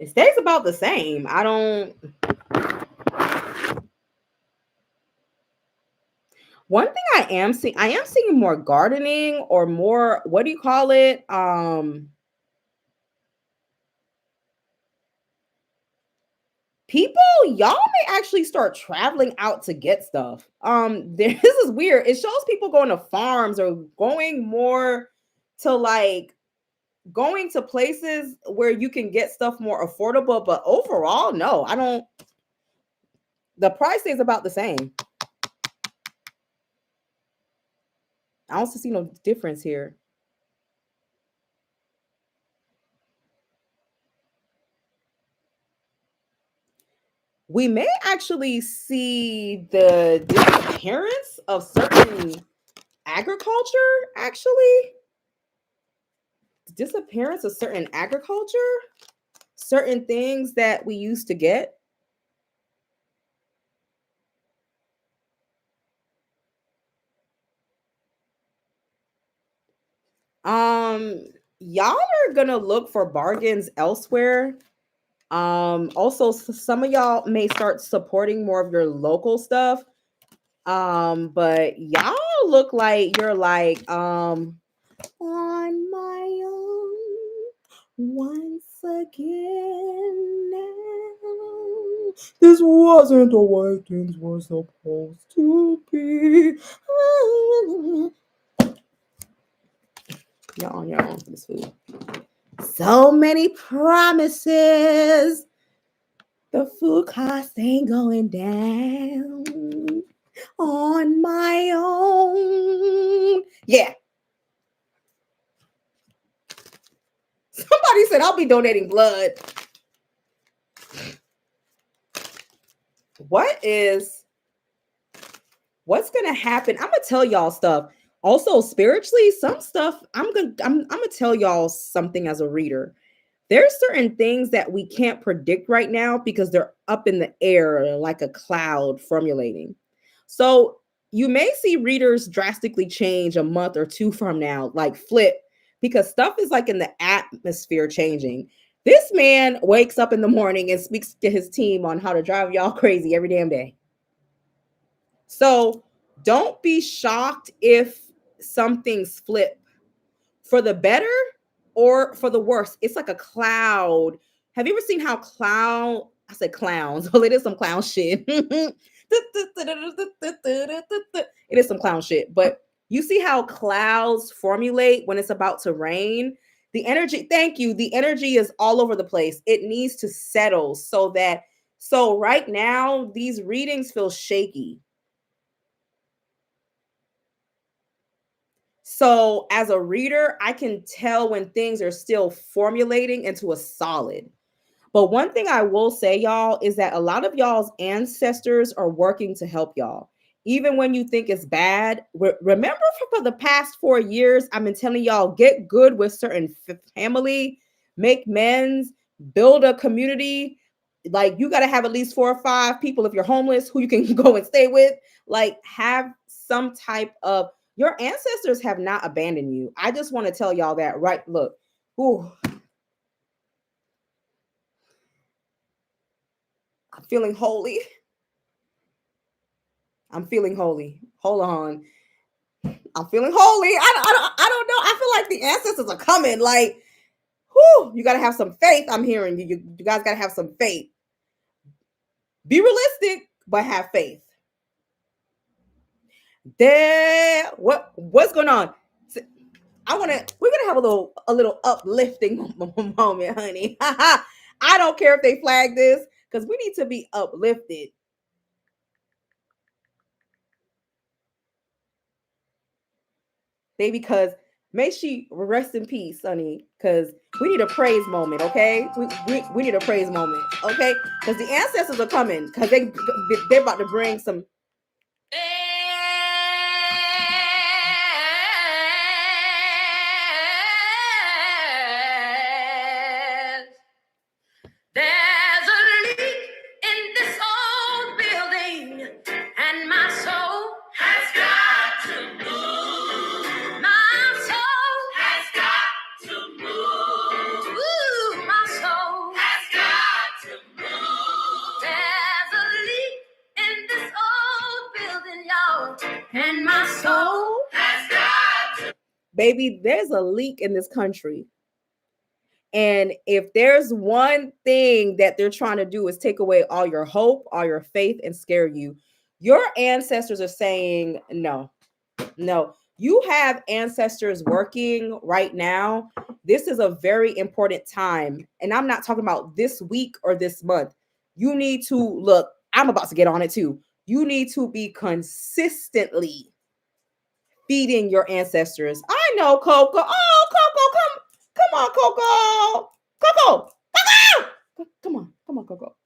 It stays about the same. One thing I am seeing more gardening or more, what do you call it? People, y'all may actually start traveling out to get stuff. This is weird. It shows people going to farms or going more to like going to places where you can get stuff more affordable, but overall, no, I don't. The price is about the same. I don't see no difference here. We may actually see the disappearance of certain agriculture, actually. The disappearance of certain agriculture, certain things that we used to get. Y'all are gonna look for bargains elsewhere. Also, some of y'all may start supporting more of your local stuff. But y'all look like you're like on my own once again now. This wasn't the way things were supposed to be. Y'all on your own for this food. So many promises. The food cost ain't going down on my own. Yeah. Somebody said I'll be donating blood. What's gonna happen? I'm gonna tell y'all stuff. Also, spiritually, some stuff I'm gonna tell y'all something as a reader. There's certain things that we can't predict right now because they're up in the air like a cloud formulating. So you may see readers drastically change a month or two from now, like flip, because stuff is like in the atmosphere changing. This man wakes up in the morning and speaks to his team on how to drive y'all crazy every damn day. So don't be shocked if some things flip for the better or for the worse. It's like a cloud. Have you ever seen how I said clowns. Well, it is some clown shit. It is some clown shit. But you see how clouds formulate when it's about to rain? The energy, thank you. The energy is all over the place. It needs to settle so right now, these readings feel shaky. So as a reader, I can tell when things are still formulating into a solid. But one thing I will say, y'all, is that a lot of y'all's ancestors are working to help y'all. Even when you think it's bad, remember for the past 4 years, I've been telling y'all get good with certain family, make men's, build a community. Like you got to have at least 4 or 5 people if you're homeless who you can go and stay with. Like have some type of your ancestors have not abandoned you. I just want to tell y'all that right. Look, ooh, I'm feeling holy. I'm feeling holy. Hold on. I'm feeling holy. I don't know. I feel like the ancestors are coming. Like, whew, you gotta have some faith. I'm hearing you. You guys gotta have some faith. Be realistic, but have faith. There, what's going on? We're gonna have a little uplifting moment, honey. I don't care if they flag this because we need to be uplifted. Baby, because may she rest in peace, honey, because we need a praise moment, okay? We need a praise moment, okay? Because the ancestors are coming, because they're about to bring some. There's a leak in this old building, and my soul has got to move. My soul has got to move. Ooh, my soul has got to move. There's a leak in this old building, y'all, and my soul has got to. Baby, there's a leak in this country. And if there's one thing that they're trying to do is take away all your hope, all your faith, and scare you, your ancestors are saying no, no. You have ancestors working right now. This is a very important time. And I'm not talking about this week or this month. You need to look, I'm about to get on it too. You need to be consistently feeding your ancestors. I know, Coco. Oh, Coco, come on, Coco. Coco. Coco. Come on, Coco.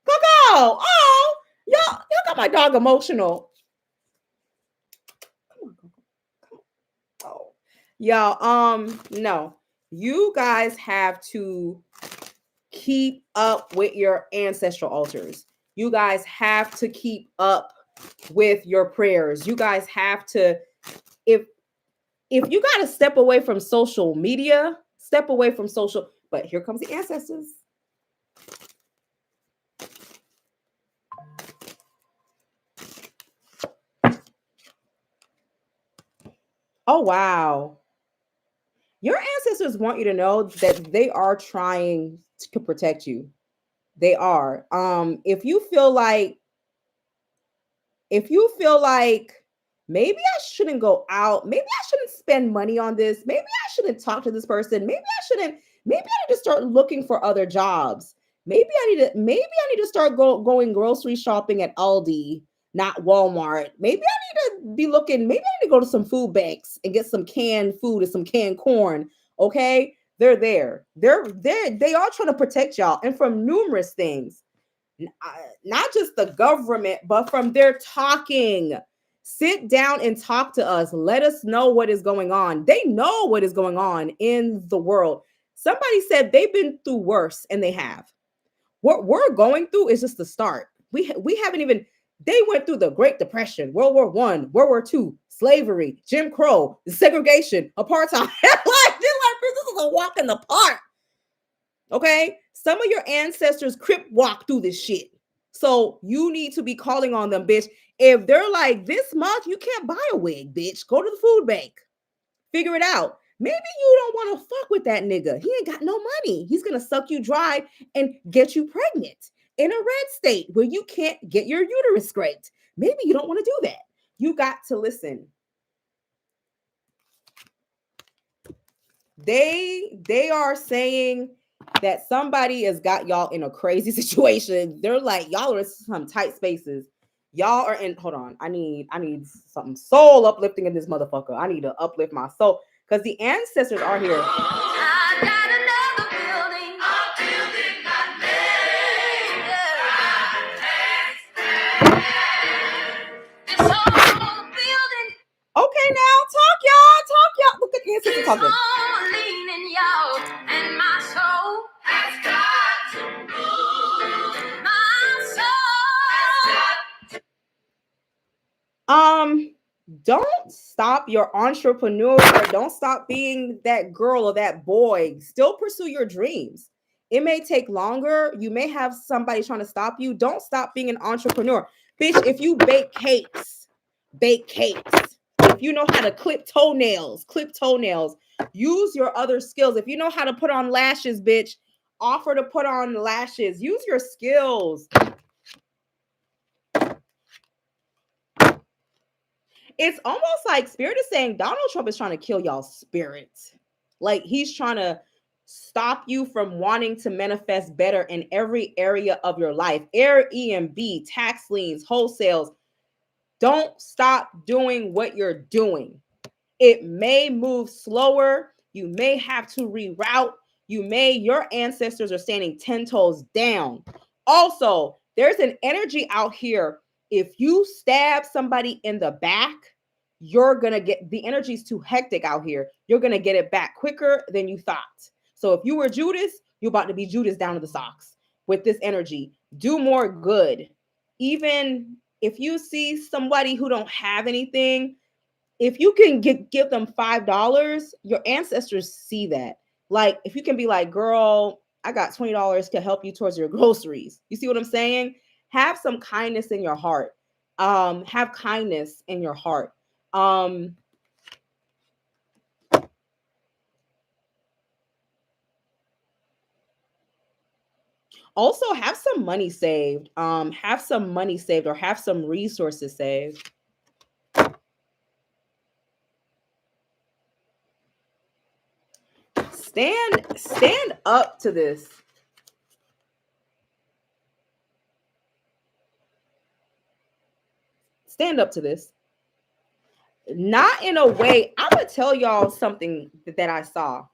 Coco. Oh, y'all got my dog emotional. Come on, Coco. Come on. Oh. Y'all, no. You guys have to keep up with your ancestral altars. You guys have to keep up with your prayers. You guys have to, if you got to step away from social media, step away from social, but here comes the ancestors. Oh, wow. Your ancestors want you to know that they are trying to protect you. They are. If you feel like maybe I shouldn't go out, maybe I shouldn't spend money on this, maybe I shouldn't talk to this person, maybe I need to start looking for other jobs. Maybe I need to start going grocery shopping at Aldi, not Walmart. Maybe I need to be looking, maybe I need to go to some food banks and get some canned food and some canned corn. Okay. They're there. They are trying to protect y'all and from numerous things, not just the government, but from their talking. Sit down and talk to us. Let us know what is going on. They know what is going on in the world. Somebody said they've been through worse, and they have. What we're going through is just the start. We haven't even. They went through the Great Depression, World War One, World War Two, slavery, Jim Crow, segregation, apartheid. like this is a walk in the park. Okay, some of your ancestors crip walk through this shit. So you need to be calling on them, bitch. If they're like this month, you can't buy a wig, bitch. Go to the food bank. Figure it out. Maybe you don't want to fuck with that nigga. He ain't got no money. He's gonna suck you dry and get you pregnant. in a red state where you can't get your uterus scraped. Maybe you don't want to do that. You got to listen. They are saying that somebody has got y'all in a crazy situation. They're like, y'all are in some tight spaces. Y'all are in, hold on. I need something soul uplifting in this motherfucker. I need to uplift my soul because the ancestors are here. I got another building. A building I made. This whole building. Okay, now talk, y'all. Look at the ancestors talking. Leaning, y'all, and my soul has got to move. My soul. Don't stop your entrepreneur. Don't stop being that girl or that boy. Still pursue your dreams. It may take longer. You may have somebody trying to stop you. Don't stop being an entrepreneur. Bitch, if you bake cakes, bake cakes. If you know how to clip toenails. Use your other skills. If you know how to put on lashes, bitch, offer to put on lashes. Use your skills. It's almost like Spirit is saying Donald Trump is trying to kill y'all's spirit. Like he's trying to stop you from wanting to manifest better in every area of your life. Airbnb, tax liens, wholesales. Don't stop doing what you're doing. It may move slower. You may have to reroute. Your ancestors are standing 10 toes down. Also, there's an energy out here. If you stab somebody in the back, you're going to get, the energy's too hectic out here. You're going to get it back quicker than you thought. So if you were Judas, you're about to be Judas down to the socks with this energy. Do more good. Even if you see somebody who don't have anything, if you can give them $5, your ancestors see that. Like if you can be like, girl, I got $20 to help you towards your groceries. You see what I'm saying? Have some kindness in your heart. Have kindness in your heart. Also have some money saved. Have some money saved or have some resources saved. Stand up to this. Stand up to this. Not in a way. I'm gonna tell y'all something that I saw,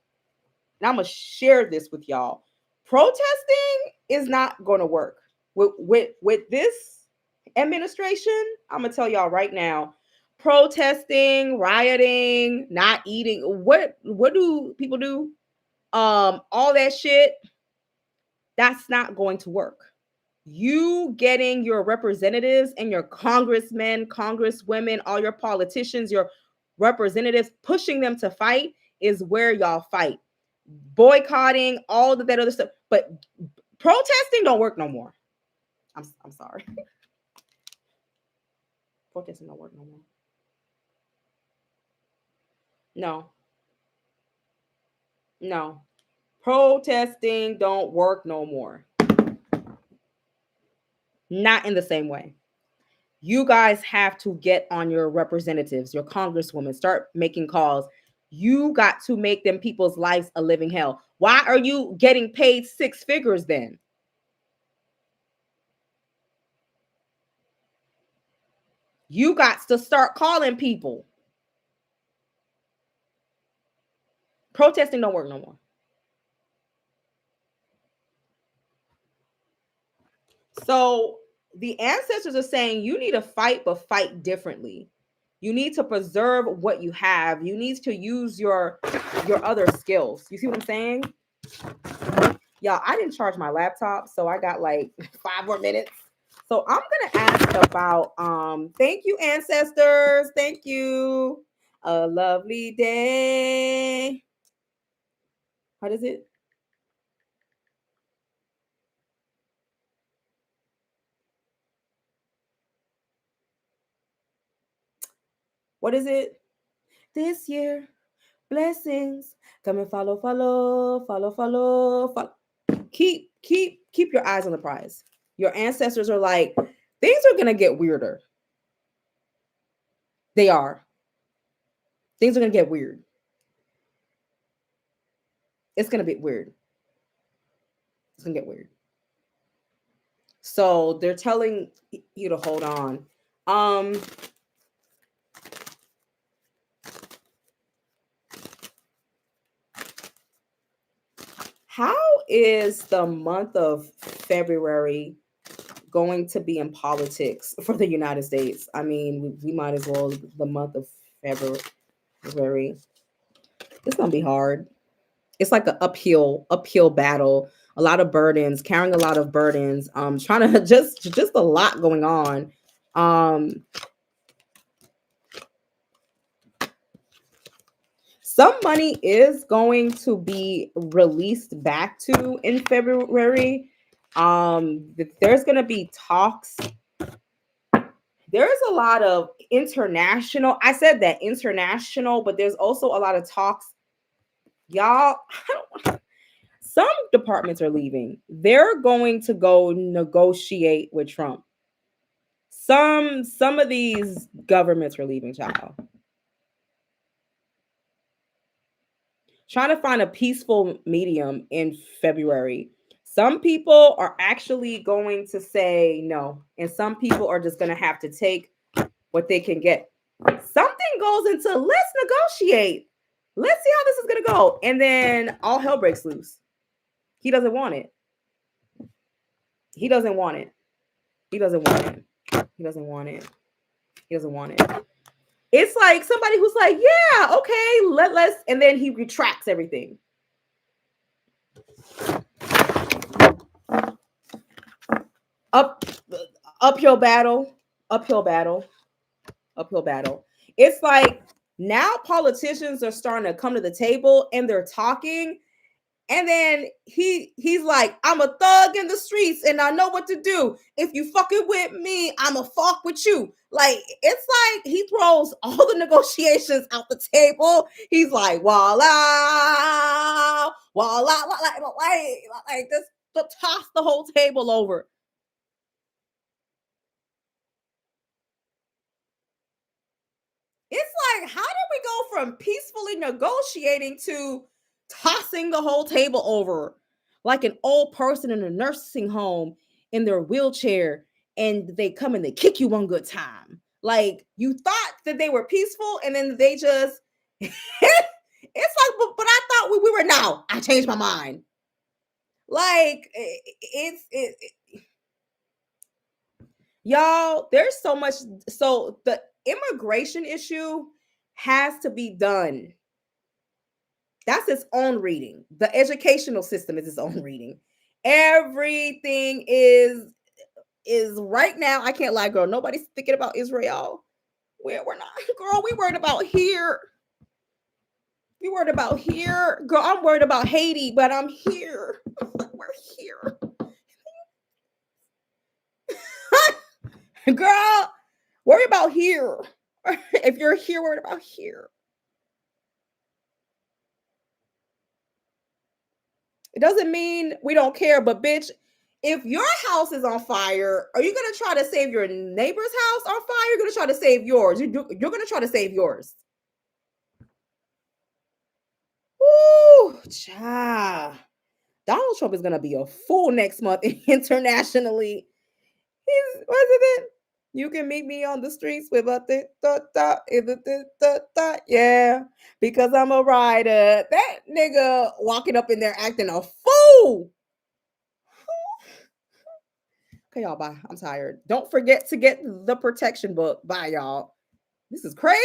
and I'm gonna share this with y'all. Protesting is not gonna work with this administration. I'm gonna tell y'all right now. Protesting, rioting, not eating. What do people do? All that shit. That's not going to work. You getting your representatives and your congressmen, congresswomen, all your politicians, your representatives, pushing them to fight is where y'all fight. Boycotting, all of that other stuff. But protesting don't work no more. I'm sorry. Protesting don't work no more. No. Protesting don't work no more. Not in the same way. You guys have to get on your representatives, your congresswomen, start making calls. You got to make them people's lives a living hell. Why are you getting paid 6 figures then? You got to start calling people. Protesting don't work no more. So the ancestors are saying you need to fight, but fight differently. You need to preserve what you have. You need to use your other skills. You see what I'm saying? Y'all, I didn't charge my laptop, so I got like 5 more minutes. So I'm gonna ask about thank you, ancestors. Thank you. A lovely day. What is it? What is it? This year, blessings. Come and follow. Keep your eyes on the prize. Your ancestors are like, things are going to get weirder. They are. Things are going to get weird. It's going to be weird. It's going to get weird. So they're telling you to hold on. How is the month of February going to be in politics for the United States? I mean, we might as well, the month of February. It's gonna be hard. It's like an uphill battle. A lot of burdens, carrying a lot of burdens. Trying to just a lot going on. Some money is going to be released back to in February. There's going to be talks. There's a lot of international. I said that international, but there's also a lot of talks. Y'all, some departments are leaving. They're going to go negotiate with Trump. Some of these governments are leaving, child. Trying to find a peaceful medium in February. Some people are actually going to say no, and some people are just going to have to take what they can get. Something goes into let's negotiate. Let's see how this is going to go. And then all hell breaks loose. He doesn't want it. He doesn't want it. He doesn't want it. He doesn't want it. He doesn't want it. It's like somebody who's like, yeah, okay, let's, and then he retracts everything. Uphill battle. It's like now politicians are starting to come to the table and they're talking. And then he's like, I'm a thug in the streets and I know what to do. If you fucking with me, I'ma fuck with you. Like, it's like he throws all the negotiations out the table. He's like, voila, like this, to toss the whole table over. It's like, how did we go from peacefully negotiating to tossing the whole table over like an old person in a nursing home in their wheelchair, and they come and they kick you one good time? Like, you thought that they were peaceful and then they just it's like, but I thought we were. Now I changed my mind. Like, y'all, there's so much. So the immigration issue has to be done. That's its own reading. The educational system is its own reading. Everything is right now. I can't lie, girl. Nobody's thinking about Israel. We're not, girl. We worried about here. We worried about here, girl. I'm worried about Haiti, but I'm here. We're here, girl. Worry about here. If you're here, worried about here. It doesn't mean we don't care, but bitch, if your house is on fire, are you gonna try to save your neighbor's house on fire? You're gonna try to save yours. You're gonna try to save yours. Ooh, cha. Donald Trump is gonna be a fool next month internationally. He's wasn't it? You can meet me on the streets with a yeah, because I'm a rider. That nigga walking up in there acting a fool. Okay, y'all, bye. I'm tired. Don't forget to get the protection book. Bye, y'all. This is crazy.